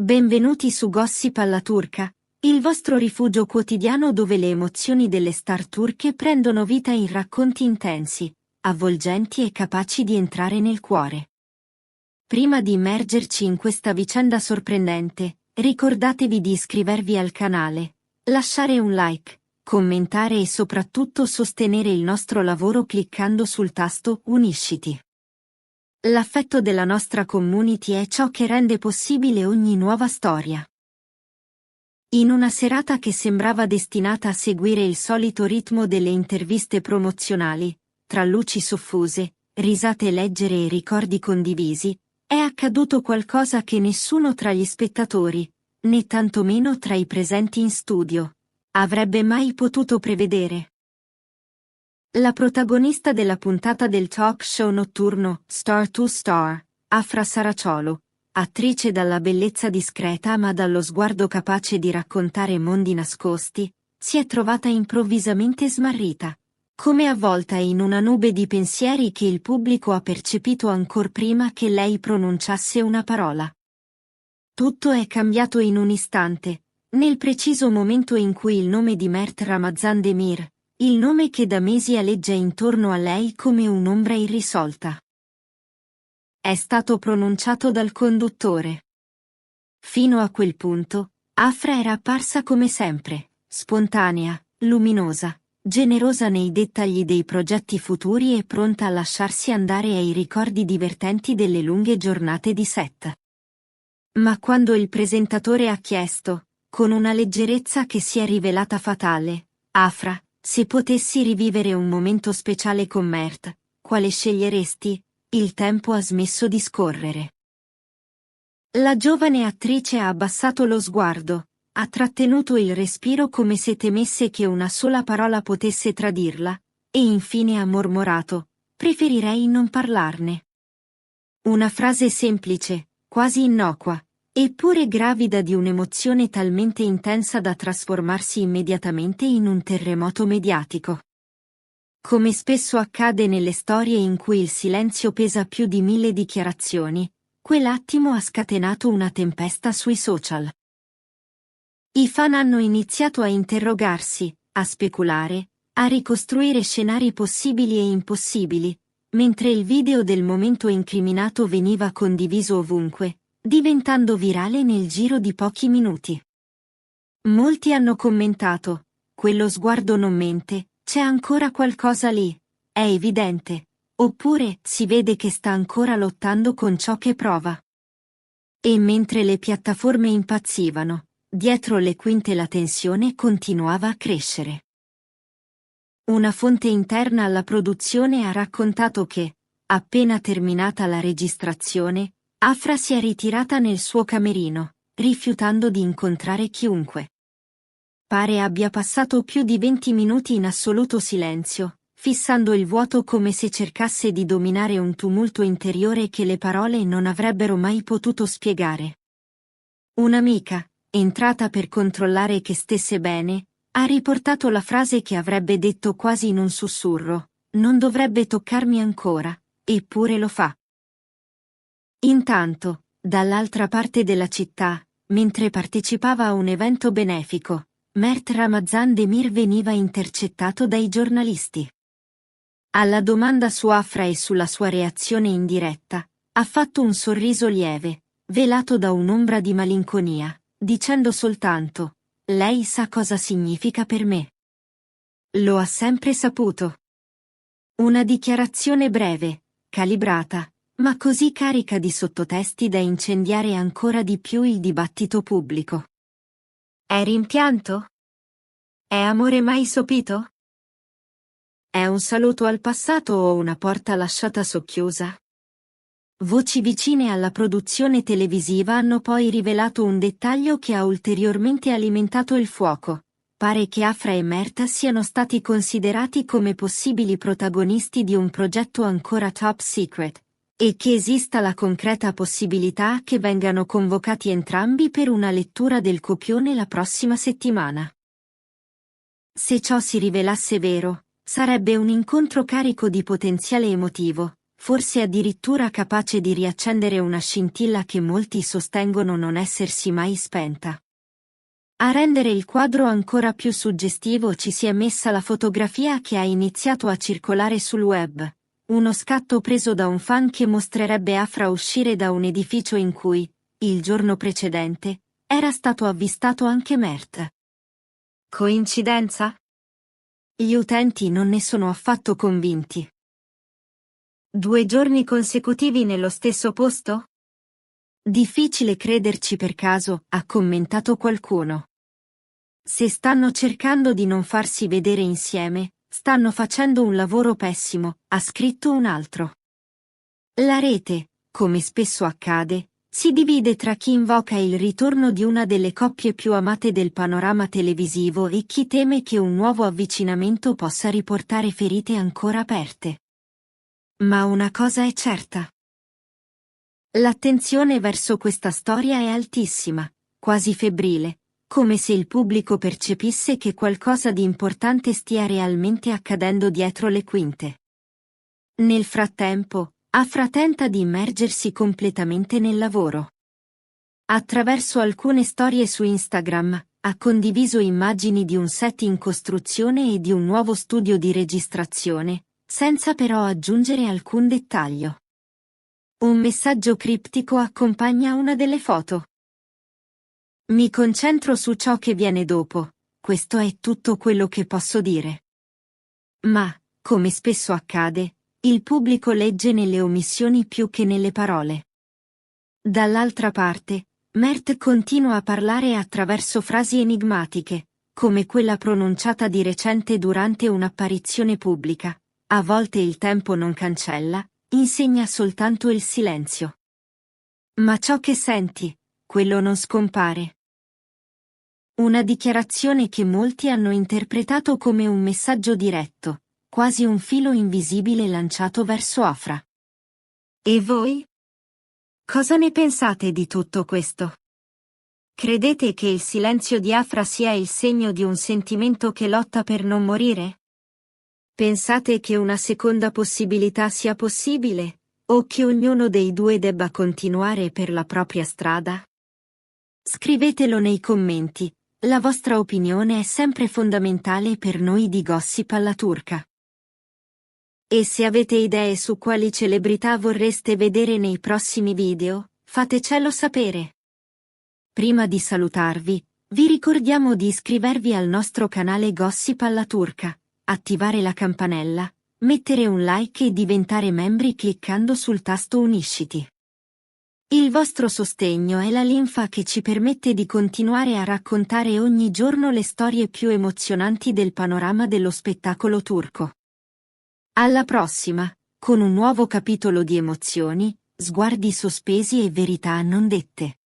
Benvenuti su Gossip alla Turca, il vostro rifugio quotidiano dove le emozioni delle star turche prendono vita in racconti intensi, avvolgenti e capaci di entrare nel cuore. Prima di immergerci in questa vicenda sorprendente, ricordatevi di iscrivervi al canale, lasciare un like, commentare e soprattutto sostenere il nostro lavoro cliccando sul tasto Unisciti. L'affetto della nostra community è ciò che rende possibile ogni nuova storia. In una serata che sembrava destinata a seguire il solito ritmo delle interviste promozionali, tra luci soffuse, risate leggere e ricordi condivisi, è accaduto qualcosa che nessuno tra gli spettatori, né tantomeno tra i presenti in studio, avrebbe mai potuto prevedere. La protagonista della puntata del talk show notturno Star to Star, Afra Saraciolo, attrice dalla bellezza discreta ma dallo sguardo capace di raccontare mondi nascosti, si è trovata improvvisamente smarrita, come avvolta in una nube di pensieri che il pubblico ha percepito ancor prima che lei pronunciasse una parola. Tutto è cambiato in un istante, nel preciso momento in cui il nome di Mert Ramazan Demir, il nome che da mesi aleggia intorno a lei come un'ombra irrisolta, è stato pronunciato dal conduttore. Fino a quel punto, Afra era apparsa come sempre, spontanea, luminosa, generosa nei dettagli dei progetti futuri e pronta a lasciarsi andare ai ricordi divertenti delle lunghe giornate di set. Ma quando il presentatore ha chiesto, con una leggerezza che si è rivelata fatale, Afra, se potessi rivivere un momento speciale con Mert, quale sceglieresti? Il tempo ha smesso di scorrere. La giovane attrice ha abbassato lo sguardo, ha trattenuto il respiro come se temesse che una sola parola potesse tradirla, e infine ha mormorato: preferirei non parlarne. Una frase semplice, quasi innocua, eppure gravida di un'emozione talmente intensa da trasformarsi immediatamente in un terremoto mediatico. Come spesso accade nelle storie in cui il silenzio pesa più di 1000 dichiarazioni, quell'attimo ha scatenato una tempesta sui social. I fan hanno iniziato a interrogarsi, a speculare, a ricostruire scenari possibili e impossibili, mentre il video del momento incriminato veniva condiviso ovunque, diventando virale nel giro di pochi minuti. Molti hanno commentato: quello sguardo non mente, c'è ancora qualcosa lì, è evidente, oppure si vede che sta ancora lottando con ciò che prova. E mentre le piattaforme impazzivano, dietro le quinte la tensione continuava a crescere. Una fonte interna alla produzione ha raccontato che, appena terminata la registrazione, Afra si è ritirata nel suo camerino, rifiutando di incontrare chiunque. Pare abbia passato più di 20 minuti in assoluto silenzio, fissando il vuoto come se cercasse di dominare un tumulto interiore che le parole non avrebbero mai potuto spiegare. Un'amica, entrata per controllare che stesse bene, ha riportato la frase che avrebbe detto quasi in un sussurro: non dovrebbe toccarmi ancora, eppure lo fa. Intanto, dall'altra parte della città, mentre partecipava a un evento benefico, Mert Ramazan Demir veniva intercettato dai giornalisti. Alla domanda su Afra e sulla sua reazione in diretta, ha fatto un sorriso lieve, velato da un'ombra di malinconia, dicendo soltanto: lei sa cosa significa per me. Lo ha sempre saputo. Una dichiarazione breve, calibrata, ma così carica di sottotesti da incendiare ancora di più il dibattito pubblico. È rimpianto? È amore mai sopito? È un saluto al passato o una porta lasciata socchiusa? Voci vicine alla produzione televisiva hanno poi rivelato un dettaglio che ha ulteriormente alimentato il fuoco. Pare che Afra e Mert siano stati considerati come possibili protagonisti di un progetto ancora top secret, e che esista la concreta possibilità che vengano convocati entrambi per una lettura del copione la prossima settimana. Se ciò si rivelasse vero, sarebbe un incontro carico di potenziale emotivo, forse addirittura capace di riaccendere una scintilla che molti sostengono non essersi mai spenta. A rendere il quadro ancora più suggestivo ci si è messa la fotografia che ha iniziato a circolare sul web, uno scatto preso da un fan che mostrerebbe Afra uscire da un edificio in cui, il giorno precedente, era stato avvistato anche Mert. Coincidenza? Gli utenti non ne sono affatto convinti. 2 giorni consecutivi nello stesso posto? Difficile crederci per caso, ha commentato qualcuno. Se stanno cercando di non farsi vedere insieme, stanno facendo un lavoro pessimo, ha scritto un altro. La rete, come spesso accade, si divide tra chi invoca il ritorno di una delle coppie più amate del panorama televisivo e chi teme che un nuovo avvicinamento possa riportare ferite ancora aperte. Ma una cosa è certa. L'attenzione verso questa storia è altissima, quasi febbrile, come se il pubblico percepisse che qualcosa di importante stia realmente accadendo dietro le quinte. Nel frattempo, Afra tenta di immergersi completamente nel lavoro. Attraverso alcune storie su Instagram, ha condiviso immagini di un set in costruzione e di un nuovo studio di registrazione, senza però aggiungere alcun dettaglio. Un messaggio criptico accompagna una delle foto. Mi concentro su ciò che viene dopo, questo è tutto quello che posso dire. Ma, come spesso accade, il pubblico legge nelle omissioni più che nelle parole. Dall'altra parte, Mert continua a parlare attraverso frasi enigmatiche, come quella pronunciata di recente durante un'apparizione pubblica. A volte il tempo non cancella, insegna soltanto il silenzio. Ma ciò che senti, quello non scompare. Una dichiarazione che molti hanno interpretato come un messaggio diretto, quasi un filo invisibile lanciato verso Afra. E voi? Cosa ne pensate di tutto questo? Credete che il silenzio di Afra sia il segno di un sentimento che lotta per non morire? Pensate che una seconda possibilità sia possibile, o che ognuno dei due debba continuare per la propria strada? Scrivetelo nei commenti, la vostra opinione è sempre fondamentale per noi di Gossip alla Turca. E se avete idee su quali celebrità vorreste vedere nei prossimi video, fatecelo sapere. Prima di salutarvi, vi ricordiamo di iscrivervi al nostro canale Gossip alla Turca, attivare la campanella, mettere un like e diventare membri cliccando sul tasto Unisciti. Il vostro sostegno è la linfa che ci permette di continuare a raccontare ogni giorno le storie più emozionanti del panorama dello spettacolo turco. Alla prossima, con un nuovo capitolo di emozioni, sguardi sospesi e verità non dette.